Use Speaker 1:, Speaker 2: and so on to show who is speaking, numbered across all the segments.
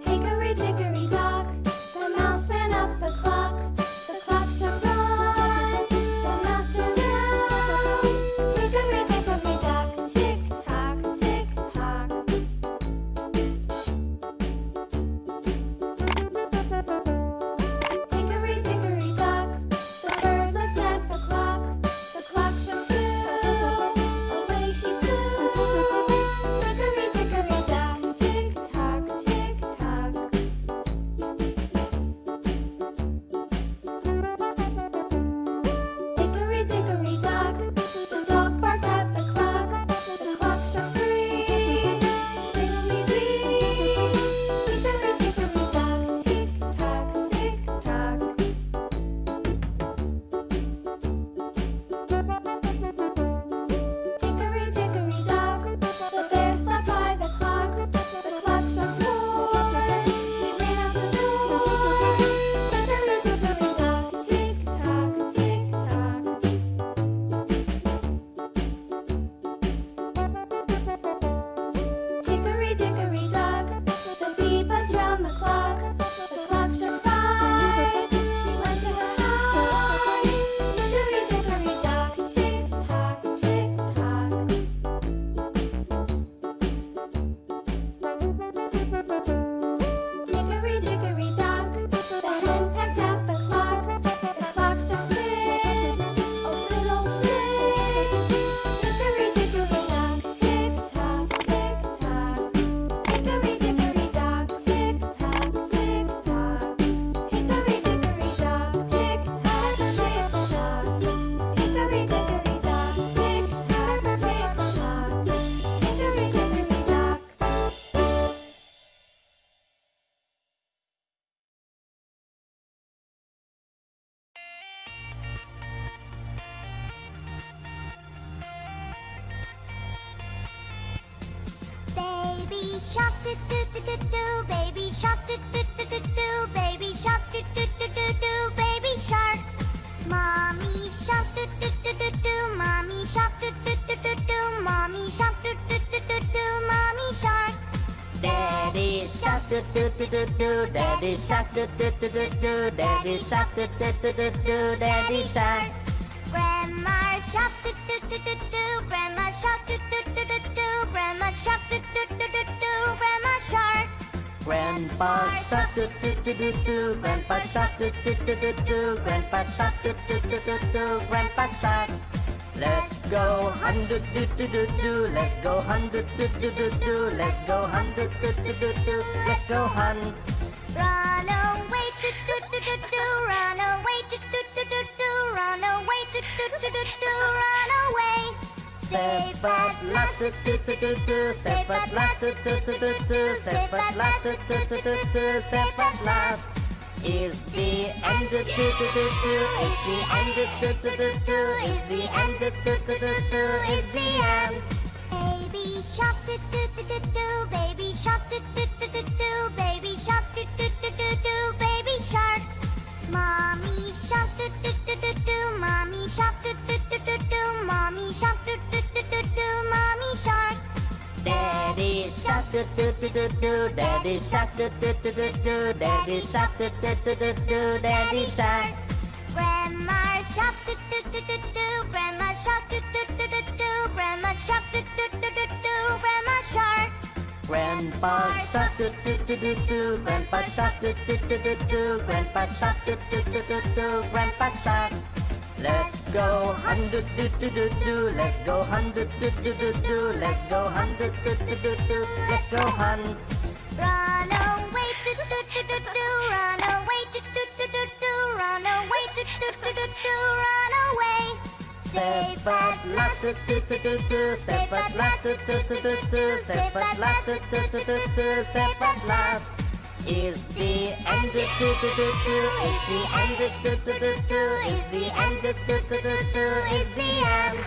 Speaker 1: Hickory dickory dock, the mouse ran up the clock. The clock struck one, the mouse ran down. Hickory dickory dock, tick tock, tick tock. Hickory dickory dock, the bird looked at the clock. The clock struck two, away she flew. Hickory dickory dock, tick tock, tick tock. Hickory dickory dock, the dog barked at the clock. The clock struck three, fiddly-dee. Hickory dickory dock, tick tock, tick tock. Hickory dickory dock, the bear sat by the clock. The clock struck four, he ran out the door. Hickory dickory dock, tick tock, tick tock. Hickory dickory dock, the bee buzzed round the clock. The clock struck five, she went to her hive. Hickory dickory dock, tick tock, tick tock. Hickory dickory dock, the hen pecked at the clock. The clock struck six, oh fiddle-sticks. Hickory dickory dock, tick tock, tick tock. Hickory dickory dock, tick tock, tick tock. Hickory dickory dock, tick tock, tick tock. Hickory dickory dock, tick tock, tick tock. Hickory dickory dock.
Speaker 2: Baby shark do do do do do, baby shark do do do do do, baby shark do do do do do, baby shark. Mommy shark do do do do do, mommy shark do do do do do, mommy shark do do do do do, mommy shark.
Speaker 3: Daddy shark do do do do do, daddy shark do do do do do, daddy shark do do do do do, daddy shark.
Speaker 2: Grandma shark do do do do do, grandma shark do do do do do, grandma shark do do do do do, grandma shark.
Speaker 3: Grandpa shark do do do do do, grandpa shark do do do do do, grandpa shark do do do do do, grandpa shark. Let's go hunt do do do do do, let's go hunt do do do do do, let's go hunt do do do do do, let's go hunt.
Speaker 2: Run away do do do do do, run away do do do do do, run away do do do do do, run away.
Speaker 3: Safe at last do do do do do, safe at last do do do do do, safe at last do do do do do, safe at last. Is the end do do do do do, is the end do do do do do, is the end do do do do do, is the end.
Speaker 2: Baby shark do do do do do, baby shark do do do do do, baby shark do do do do do, baby shark. Mommy shark do do do do do, mommy shark do do do do do, mommy shark do do do do do, mommy shark.
Speaker 3: Daddy shark do do do do do, daddy shark do do do do do, daddy shark do do do do do, daddy shark.
Speaker 2: Grandma shark do do do do do, grandma shark do do do do do, grandma shark do do do do do, grandma shark.
Speaker 3: Grandpa shark do do do do do, grandpa shark do do do do do, grandpa shark do do do do do, grandpa shark. Let's go hunt do do do do do, let's go hunt do do do do do, let's go hunt do do do do do, let's go hunt.
Speaker 2: Run away do do do do do, run away do do do do do, run away do do do do do, run away.
Speaker 3: Safe at last do do do do do, safe at last do do do do do, safe at last do do do do do, safe at last. Is the end do do do do do, is the end do do do do do, is the end do do do do do, is the end.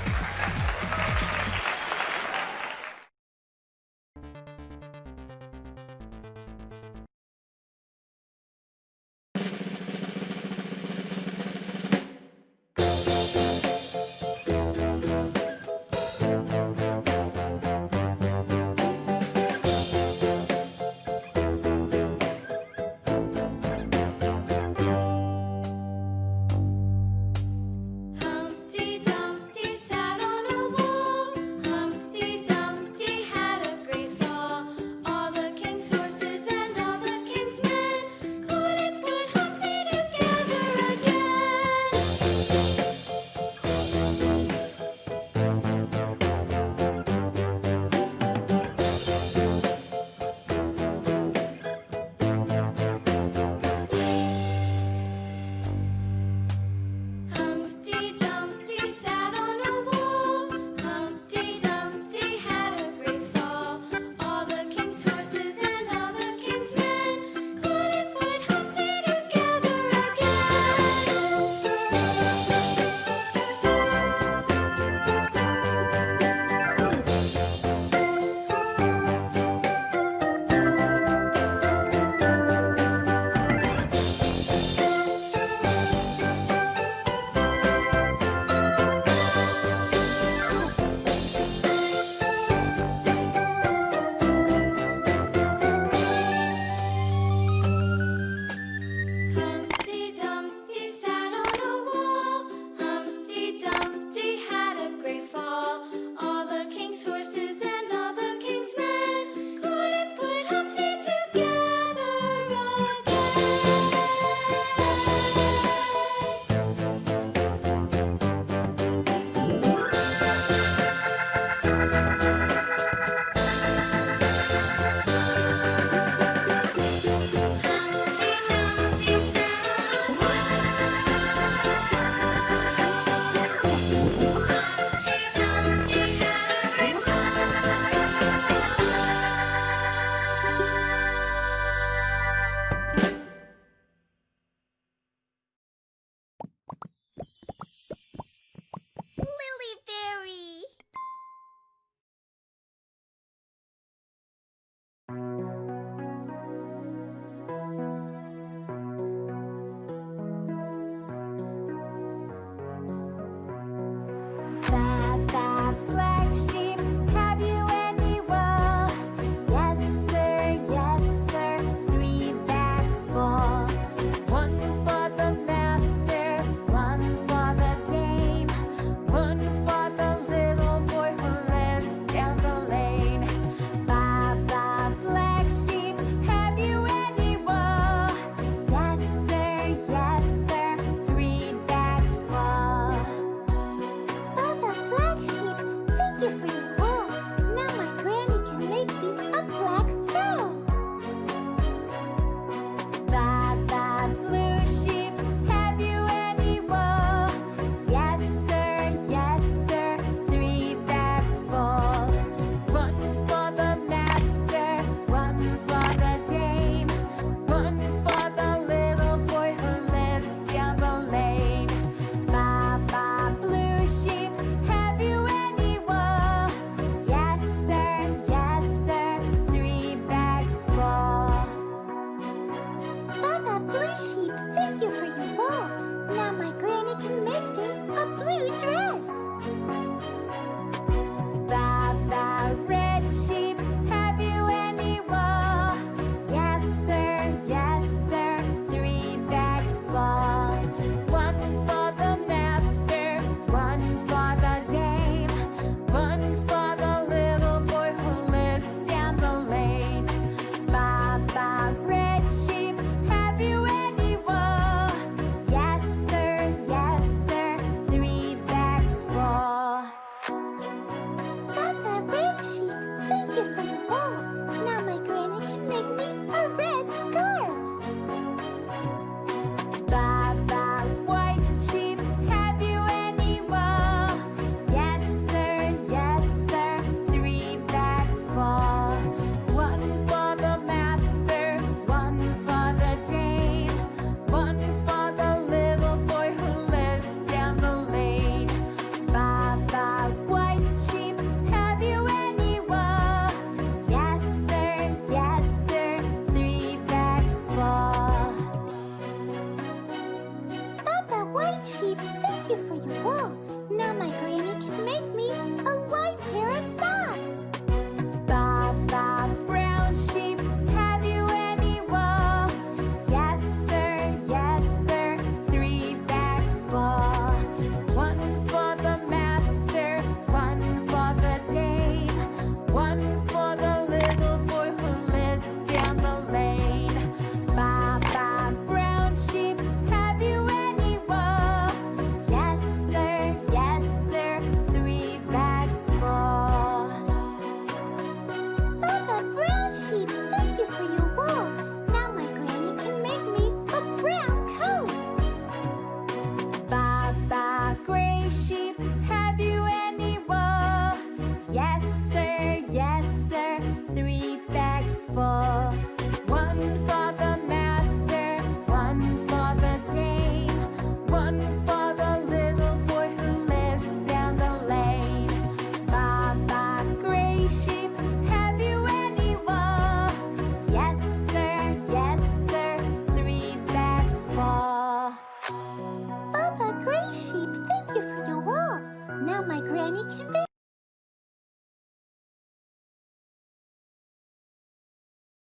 Speaker 2: my granny can bake.